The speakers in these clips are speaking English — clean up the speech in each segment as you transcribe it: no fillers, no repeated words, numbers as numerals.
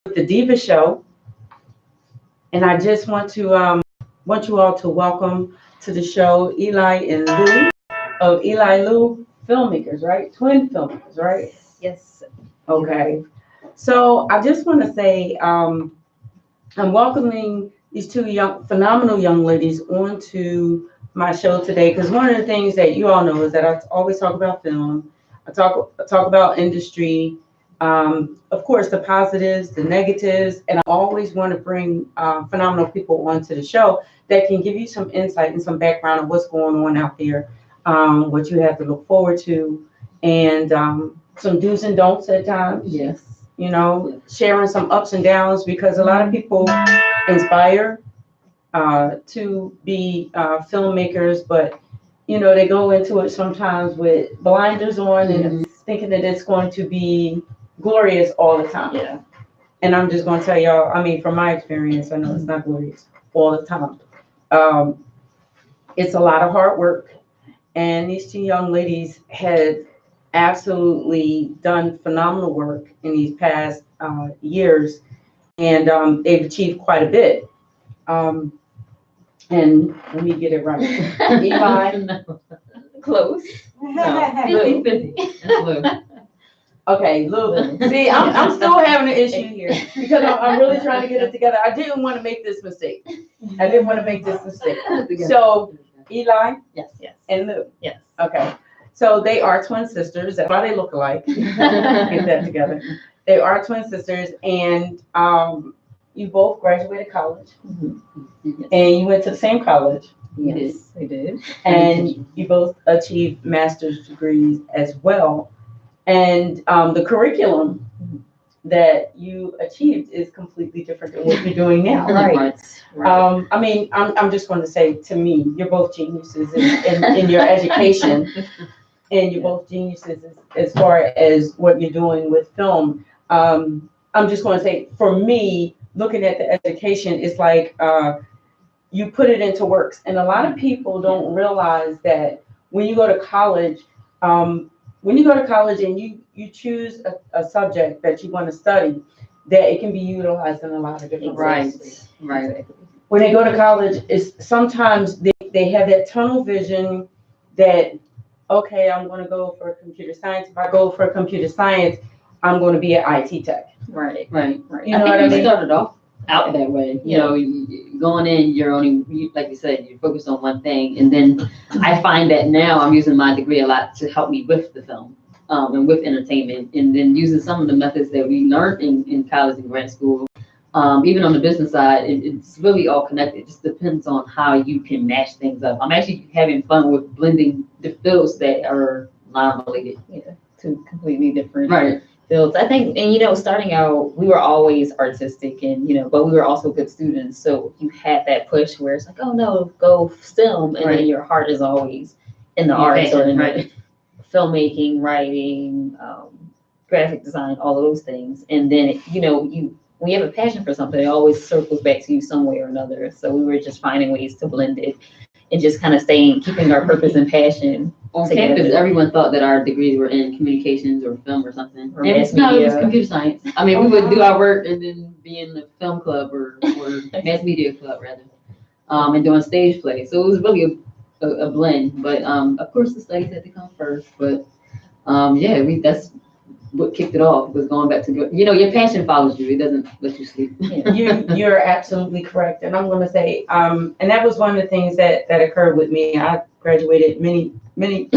the Deeva Show, and I just want you all to welcome to the show Eli and Lou of Eli Lou Filmmakers, right? Twin filmmakers, right? Yes. Okay. So I just want to say I'm welcoming these two phenomenal young ladies onto my show today because one of the things that you all know is that I always talk about film. I talk about industry, of course, the positives, the negatives, and I always want to bring phenomenal people onto the show that can give you some insight and some background of what's going on out there, what you have to look forward to, and some do's and don'ts at times. Yes. Sharing some ups and downs because a lot of people inspire to be filmmakers, but they go into it sometimes with blinders on and thinking that it's going to be glorious all the time. Yeah. And I'm just going to tell y'all, I mean, from my experience, I know it's not glorious all the time. Um, it's a lot of hard work, and these two young ladies had absolutely done phenomenal work in these past years, and they've achieved quite a bit. Um, and let me get it right. Eli, Close. no, 50-50. Lou. okay, Lou. See, I'm still having an issue here because I'm really trying to get it together. I didn't want to make this mistake. So, Eli Yes. Yes. and Lou. Yes. Okay. So they are twin sisters. That's why they look alike. Get that together. They are twin sisters, and you both graduated college, and you went to the same college, Yes, we did. and you both achieved master's degrees as well. And the curriculum that you achieved is completely different than what you're doing now. Right. I mean, I'm just going to say, to me, you're both geniuses in your education, and you're both geniuses as far as what you're doing with film. I'm just going to say, for me, looking at the education, it's like you put it into works. And a lot of people don't realize that when you go to college, and you choose a subject that you want to study, that it can be utilized in a lot of different ways. Right. When they go to college, it's sometimes they have that tunnel vision that, okay, I'm going to go for computer science. If I go for computer science, I'm going to be an IT tech. Right. You know what I mean? Started off out that way. Yeah. Going in, like you said, you're focused on one thing. And then I find that now I'm using my degree a lot to help me with the film and with entertainment. And then using some of the methods that we learned in college and grad school. Even on the business side, it's really all connected. It just depends on how you can mash things up. I'm actually having fun with blending the fields that are non-related. Yeah. Two completely different Right. fields. I think, and starting out, we were always artistic, and but we were also good students. So you had that push where it's like, oh no, go STEM, and then your heart is always in the arts or in the filmmaking, writing, graphic design, all of those things. And then when you have a passion for something, it always circles back to you some way or another. So we were just finding ways to blend it and just kind of keeping our purpose and passion. On campus, everyone thought that our degrees were in communications or film or something. Or And mass no, it was media. computer science. I mean, we would do our work and then be in the film club or mass media club rather, and doing stage play. So it was really a blend. But of course, the studies had to come first. But that's what kicked it off, was going back to your passion follows you. It doesn't let you sleep. You're absolutely correct. And I'm going to say, and that was one of the things that occurred with me. I graduated many moons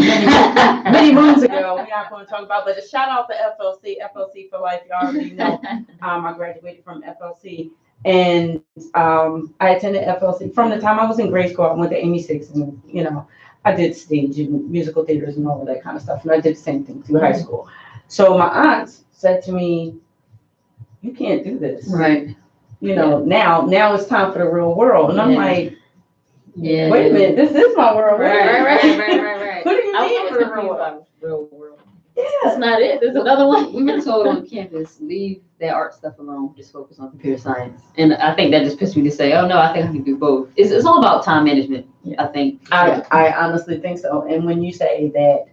ago. We're not going to talk about, but a shout out to FLC for life. You already know. I graduated from FLC, and I attended FLC from the time I was in grade school. I went to Amy Six, and I did stage and musical theaters and all of that kind of stuff. And I did the same thing through high school. So my aunts said to me, "You can't do this." Right. Now it's time for the real world. And I'm like, Yeah. wait a minute, this is my world. Right. What do you mean for the real world? about real world. Yeah. That's not it. There's another one. We were told on campus, leave that art stuff alone, just focus on computer science. And I think that just pissed me to say, oh no, I think I can do both. It's all about time management, I think. I honestly think so. And when you say that,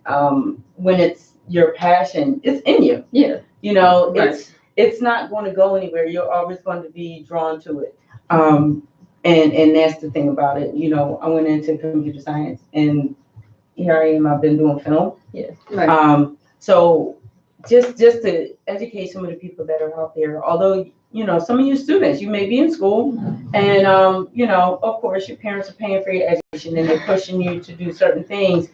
when it's your passion, it's in you. Yeah. It's it's not going to go anywhere. You're always going to be drawn to it. And that's the thing about it. I went into computer science, and here I am. I've been doing film. Yeah. Right. So just to educate some of the people that are out there, although some of you students, you may be in school, and of course your parents are paying for your education and they're pushing you to do certain things.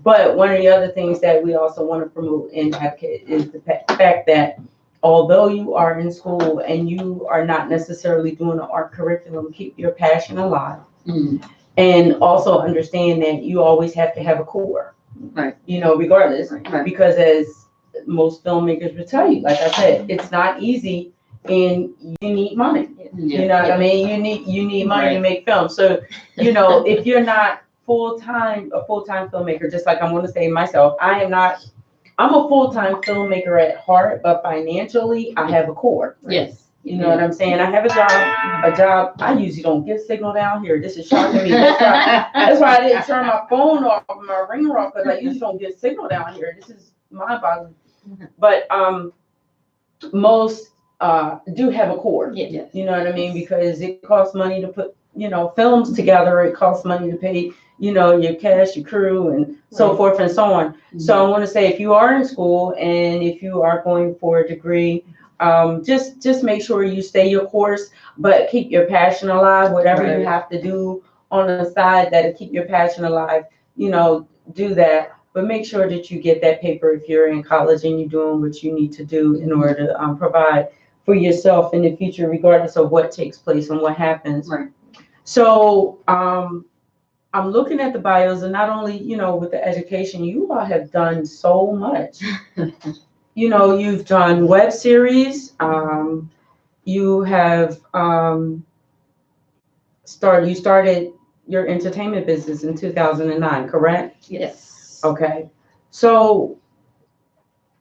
But one of the other things that we also want to promote and advocate is the fact that although you are in school and you are not necessarily doing an art curriculum, keep your passion alive. Mm. And also understand that you always have to have a core, Right. Regardless, Right. because as most filmmakers will tell you, like I said, it's not easy, and you need money. Yeah. You know what I mean? You need money to Right. make films. So, if you're not a full-time filmmaker, just like I'm going to say myself, I'm a full-time filmmaker at heart, but financially I have a core. Yes. You know what I'm saying? I have a job. I usually don't get signal down here. This is shocking me. That's why I didn't turn my phone off, my ringer off, because I usually don't get signal down here. This is mind-boggling. But most do have a core. Yeah. You know what I mean? Because it costs money to put, films together. It costs money to pay, your cast, your crew, and so forth and so on. So I want to say, if you are in school and if you are going for a degree, just make sure you stay your course, but keep your passion alive. Whatever you have to do on the side that'll keep your passion alive, do that. But make sure that you get that paper if you're in college and you're doing what you need to do in order to provide for yourself in the future, regardless of what takes place and what happens. Right. So I'm looking at the bios, and not only, with the education, you all have done so much. You've done web series. You have started your entertainment business in 2009, correct? Yes. Okay. So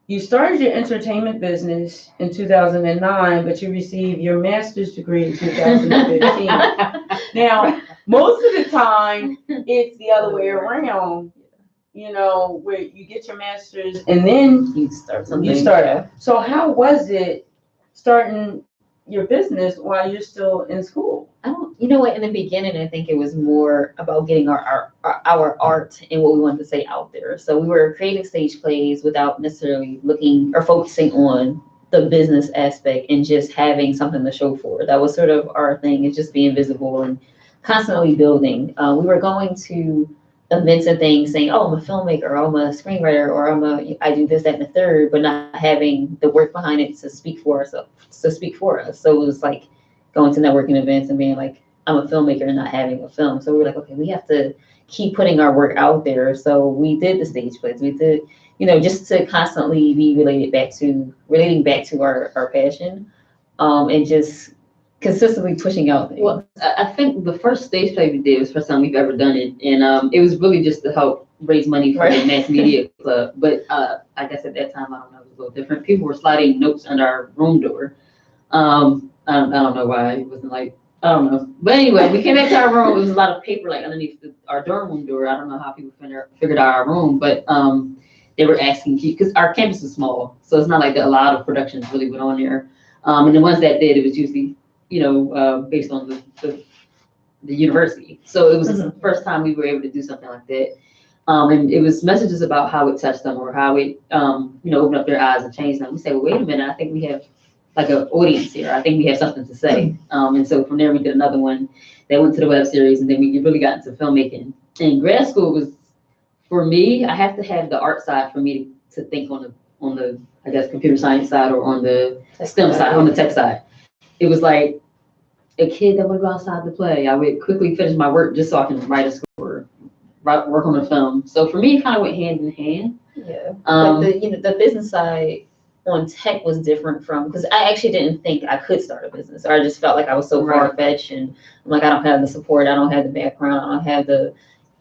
you started your entertainment business in 2009, but you received your master's degree in 2015. Now, most of the time, it's the other way around, where you get your master's and then You start something. you start. So how was it starting your business while you're still in school? You know what? In the beginning, I think it was more about getting our art and what we wanted to say out there. So we were creating stage plays without necessarily looking or focusing on the business aspect and just having something to show for. That was sort of our thing, is just being visible and constantly building. We were going to events and things saying, "Oh, I'm a filmmaker, or I'm a screenwriter, or I do this, that, and the third," but not having the work behind it to speak for us. So it was like going to networking events and being like, I'm a filmmaker and not having a film. So we were like, okay, we have to keep putting our work out there. So we did the stage plays. We did, just to constantly be relating back to our passion, and just consistently pushing out things. Well, I think the first stage play we did was the first time we've ever done it, and it was really just to help raise money for the mass media club. But I guess at that time, I don't know, it was a little different. People were sliding notes under our room door. I don't know why. It wasn't like, I don't know. But anyway, we came back to our room. It was a lot of paper like underneath our dorm room door. I don't know how people figured out our room, but they were asking, because our campus is small, so it's not like a lot of productions really went on there. And the ones that did, it was usually, based on the university. So it was the first time we were able to do something like that. And it was messages about how it touched them, or how it, opened up their eyes and changed them. We said, well, wait a minute, I think we have like an audience here. I think we have something to say. And so from there, we did another one that went to the web series, and then we really got into filmmaking. And grad school was, for me, I have to have the art side for me to think on the I guess computer science side, or on the STEM side, on the tech side. It was like a kid that would go outside to play. I would quickly finish my work just so I can write a score, work on a film. So for me, it kind of went hand in hand. Yeah. But the business side on tech was different from, because I actually didn't think I could start a business, or I just felt like I was so far-fetched, and I'm like, I don't have the support, I don't have the background, I don't have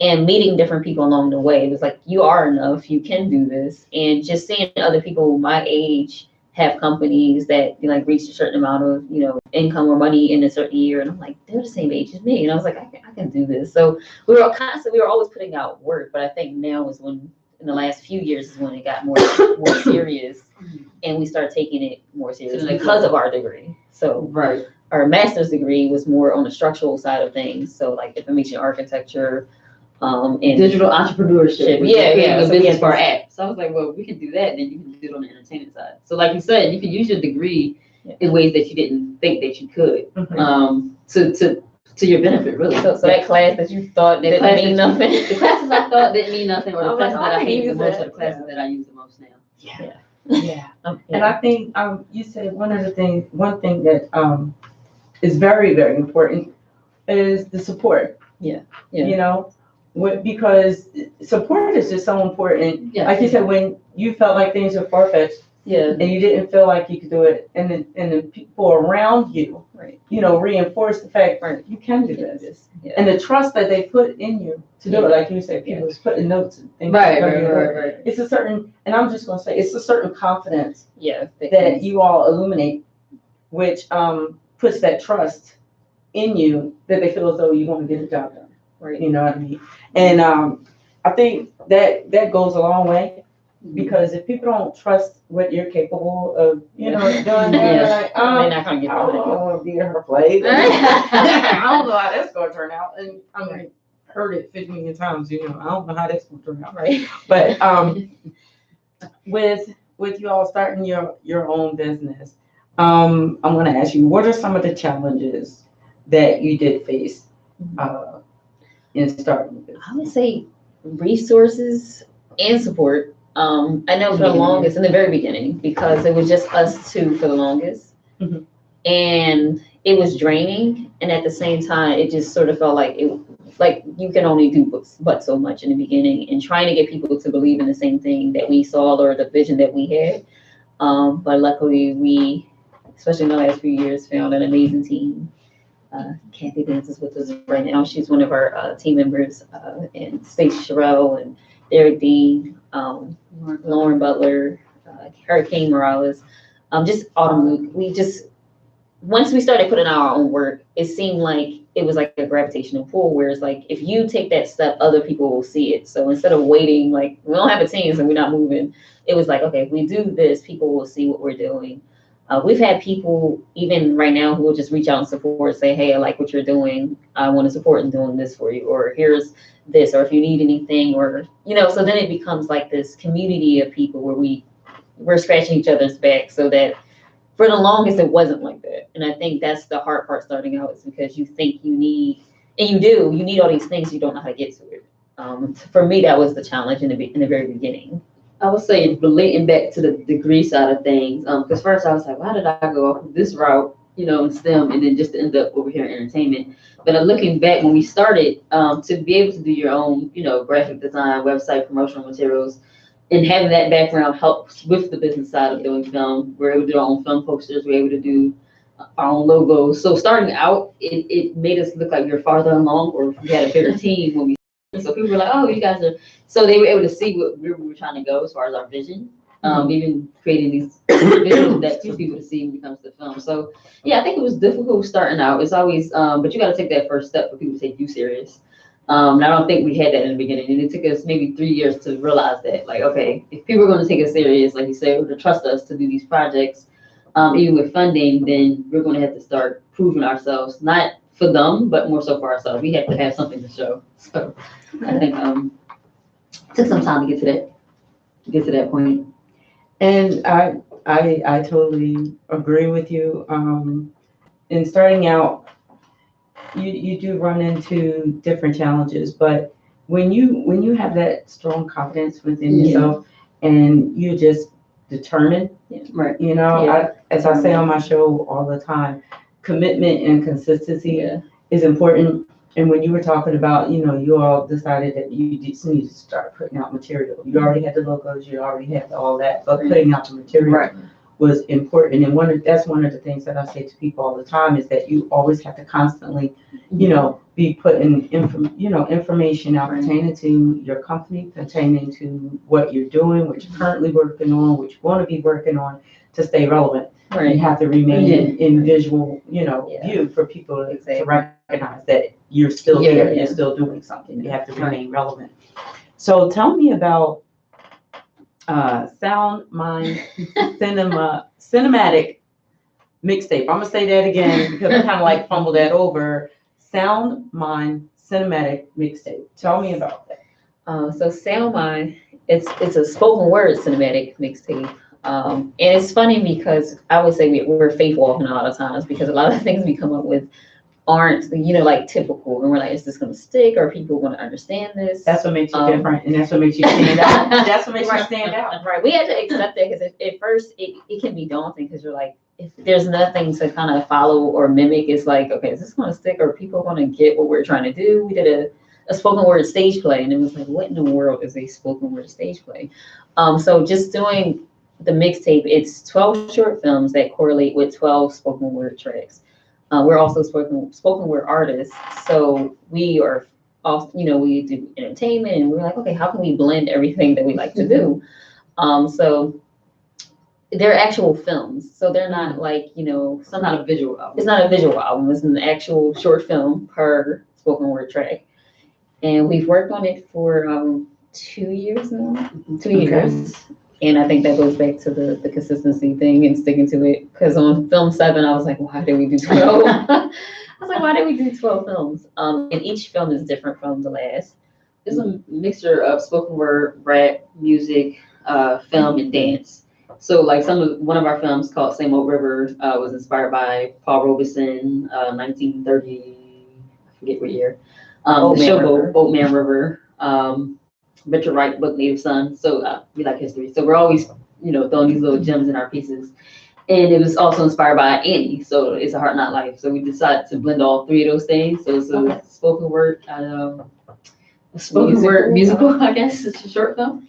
and meeting different people along the way, it was like, you are enough, you can do this. And just seeing other people my age have companies that reach a certain amount of income or money in a certain year, and I'm like, they're the same age as me, and I was like, I can do this. So we were always putting out work, but I think now is when in the last few years is when it got more serious, and we started taking it more serious because of our degree. So Right. our master's degree was more on the structural side of things. So like information architecture, and Digital entrepreneurship. Yeah. A So business for our app. So I was like, well, we can do that, and then you can do it on the entertainment side. So like you said, you can use your degree in ways that you didn't think that you could, to your benefit, really. So that class that you thought didn't mean nothing. The classes I thought didn't mean nothing, or the classes that I hated the most, that. or the classes that I use the most now. Yeah. And I think you said one thing that is very, very important is the support. Yeah. You know, because support is just so important. Yeah. Like you said, when you felt like things were far-fetched, and you didn't feel like you could do it, and the people around you, you know, reinforce the fact you can do this, and the trust that they put in you to do it. Like you said, people was putting notes and things. Right. It's a certain, and I'm just gonna say, it's a certain confidence that that you all illuminate, which puts that trust in you that they feel as though you're going to get the job done. Right. You know what I mean? And I think that goes a long way, because if people don't trust what you're capable of, you know, doing, they're like, they're not gonna get I don't know if you're her play. I don't know how that's gonna turn out. And I mean, heard it 50 million times, you know, I don't know how that's gonna turn out. Right. But with you all starting your own business, I'm gonna ask you, what are some of the challenges that you did face in starting this? I would say resources and support. I know for the longest, in the very beginning, because it was just us two for the longest, and it was draining. And at the same time, it just sort of felt like you can only do but so much in the beginning, and trying to get people to believe in the same thing that we saw or the vision that we had. But luckily, we, especially in the last few years, found an amazing team. Kathy dances with us right now. She's one of our team members, and Stacey Sherrill and Derek Dean, Lauren Butler, Hurricane Morales, just Autumn Luke. We just, once we started putting out our own work, it seemed like it was like a gravitational pull, where it's like, if you take that step, other people will see it. So instead of waiting, like, we don't have a team, so we're not moving, it was like, okay, if we do this, people will see what we're doing. We've had people even right now who will just reach out and support, say, hey, I like what you're doing. I want to support in doing this for you, or here's this, or if you need anything, or, you know, so then it becomes like this community of people where we're scratching each other's back, so that for the longest, it wasn't like that. And I think that's the hard part starting out, is because you think you need, and you need all these things, you don't know how to get to it. For me, that was the challenge in the very beginning. I would say, relating back to the degree side of things, because first I was like, why did I go off this route, you know, in STEM, and then just end up over here in entertainment? But looking back, when we started, to be able to do your own, you know, graphic design, website, promotional materials, and having that background helps with the business side of doing film. We're able to do our own film posters. We're able to do our own logos. So starting out, it made us look like we were farther along, or we had a bigger team when we. So people were like, oh, you guys are, so they were able to see where we were trying to go as far as our vision, even creating these visual decks for people to see when it comes to film. So yeah, I think it was difficult starting out. It's always, but you got to take that first step for people to take you serious. And I don't think we had that in the beginning. And it took us maybe 3 years to realize that, like, okay, if people are going to take us serious, like you said, or to trust us to do these projects, even with funding, then we're going to have to start proving ourselves, not for them, but more so for ourselves. We have to have something to show. So I think took some time to get to that point. And I totally agree with you. In starting out, you do run into different challenges, but when you have that strong confidence within yourself, and you're just determined, Right? You know, as I say on my show all the time, commitment and consistency is important. And when you were talking about, you know, you all decided that you just need to start putting out material. You already had the logos, you already had all that, but putting out the material was important. And that's one of the things that I say to people all the time, is that you always have to constantly, you know, be putting information out pertaining to your company, pertaining to what you're doing, what you're currently working on, what you want to be working on, to stay relevant. You have to remain in visual, you know, view for people to recognize that you're still here, you're still doing something. You have to remain relevant. So tell me about Sound Mind Cinematic Mixtape. I'm gonna say that again because I kind of like fumbled that over. Sound Mind Cinematic Mixtape. Tell me about that. So Sound Mind, it's a spoken word cinematic mixtape. And it's funny because I would say we're faith walking a lot of times because a lot of things we come up with aren't, like typical. And we're like, is this going to stick? Are people going to understand this? That's what makes you different, and that's what makes you stand out. That's what makes you stand out. Right. We had to accept that because at first it can be daunting because you're like, if there's nothing to kind of follow or mimic, it's like, okay, is this going to stick? Are people going to get what we're trying to do? We did a spoken word stage play, and it was like, what in the world is a spoken word stage play? So just doing the mixtape, it's 12 short films that correlate with 12 spoken word tracks. We're also spoken word artists, so we are also, we do entertainment, and we're like, okay, how can we blend everything that we like to do? So they're actual films, so they're not like, It's not a visual album. It's not a visual album. It's an actual short film per spoken word track, and we've worked on it for 2 years now. 2 years. And I think that goes back to the consistency thing and sticking to it. Because on film 7, I was like, why did we do 12? I was like, why did we do 12 films? And each film is different from the last. It's a mixture of spoken word, rap, music, film, and dance. So like one of our films called Same Old River was inspired by Paul Robeson, 1930, I forget what year. The showboat, Boatman River. Richard Wright book Native Son. So we like history. So we're always, throwing these little gems in our pieces. And it was also inspired by Annie. So It's a Heart Not Life. So we decided to blend all 3 of those things. So it's a spoken word, musical, I guess. It's a short film.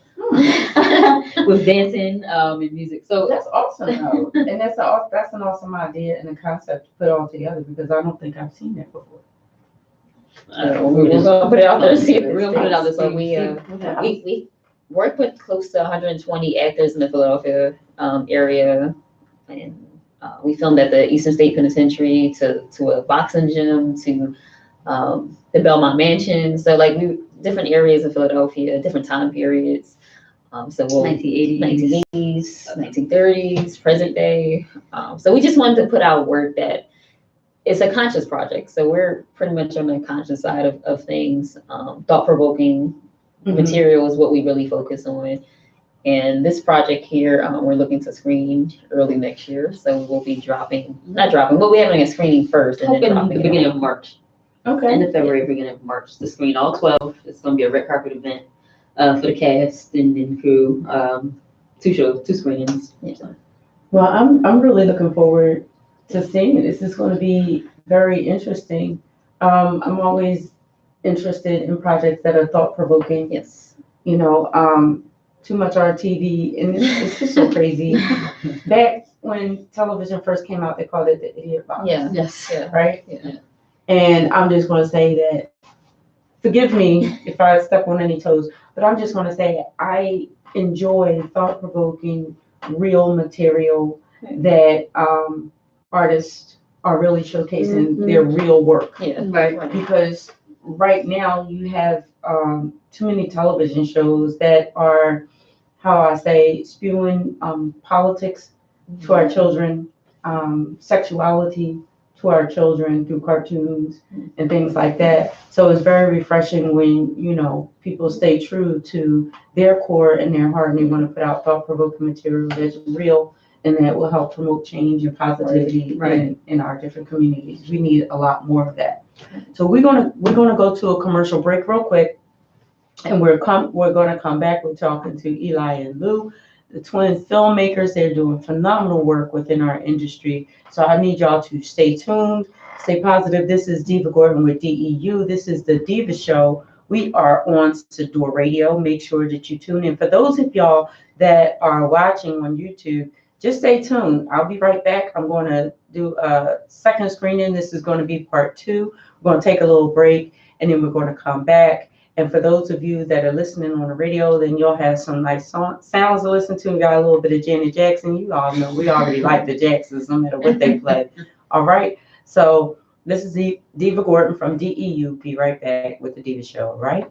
With dancing and music. So that's awesome, though. And that's an awesome idea and a concept to put all together because I don't think I've seen that before. We're gonna put it out there. We're gonna put it out there. So we work with close to 120 actors in the Philadelphia area, and we filmed at the Eastern State Penitentiary, to a boxing gym, to the Belmont Mansion. So like different areas of Philadelphia, different time periods. So 1980s, 1930s, present day. So we just wanted to put out work that it's a conscious project. So we're pretty much on the conscious side of things. Thought-provoking material is what we really focus on. And this project here, we're looking to screen early next year. So we'll be but we're having a screening first. And then the beginning of March. Okay. End of February, beginning of March, to screen all 12. It's going to be a red carpet event for the cast and crew. 2 screenings. Yeah. Well, I'm really looking forward to seeing it. This is going to be very interesting. I'm always interested in projects that are thought-provoking. Yes. Too much RTV, and it's just so crazy. Back when television first came out, they called it the idiot box. Yeah. Yes. Yeah. Right? Yeah. And I'm just going to say that, forgive me if I step on any toes, but I'm just going to say I enjoy thought-provoking, real material that artists are really showcasing their real work. Yeah. Right. Because right now you have too many television shows that are, how I say, spewing politics to our children, sexuality to our children through cartoons and things like that. So it's very refreshing when, people stay true to their core and their heart, and they want to put out thought-provoking material that's real and that will help promote change and positivity in our different communities. We need a lot more of that. So we're gonna go to a commercial break real quick, and we're gonna come back. We're talking to Eli and Lou, the twin filmmakers. They're doing phenomenal work within our industry. So I need y'all to stay tuned, stay positive. This is Deeva Gordon with DEU. This is the Deeva Show. We are on Sador Radio. Make sure that you tune in. For those of y'all that are watching on YouTube, just stay tuned. I'll be right back. I'm going to do a second screening. This is going to be part 2. We're going to take a little break, and then we're going to come back. And for those of you that are listening on the radio, then you'll have some nice sounds to listen to. We got a little bit of Janet Jackson. You all know we already like the Jacksons no matter what they play. All right. So This is Deeva Gordon from DEU. Be right back with the Deeva Show, right?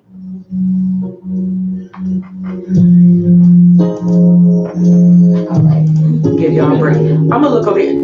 All right. Give y'all a break. I'm gonna look over here.